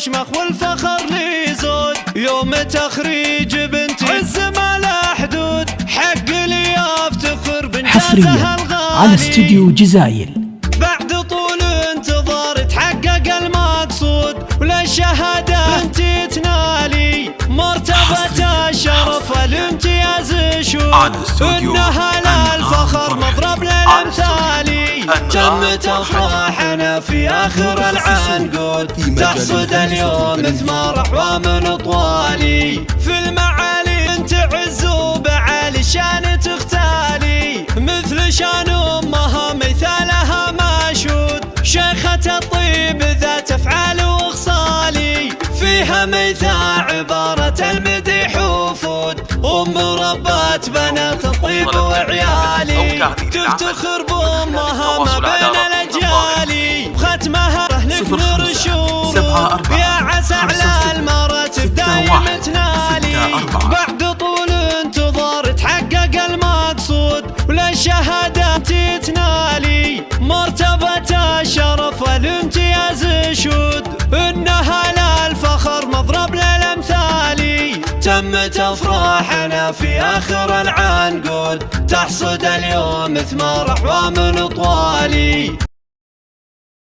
تشمخ والفخر لي زود، يوم تخريج بنتي عز ما لا حدود، حق لي افتخر بانجازها الغالي. على استوديو جزايل بعد طول انتظار تحقق المقصود، وللشهادة بنتي تنالي مرتبة الشرف الامتياز شود، انها للفخر مضرب للامثالي. تمت افراحنا في اخر العنقود، تحصد اليوم ثمار اعوام طوالي، في المعالي تعز وبعالي شان تختالي، مثل شان امها مثالها مشهود، شيخة الطيب ذات افعال واخصالي، فيها ميثاء عبارة المديح وفود، ام ربات بنات الطيب وعيالي، تفتخر بامها ما بين الاجيال، ختمها لك نور الشروق، يا عسى على المراتب دايم تنالي. بعد طول انتظار تحقق المقصود، وللشهادة تتنالي مرتبة الشرف الامتياز شود، انها للفخر مضرب للامثالي. تمت افراحنا في اخر العنقود، تحصد اليوم ثمار اعوام طوالي.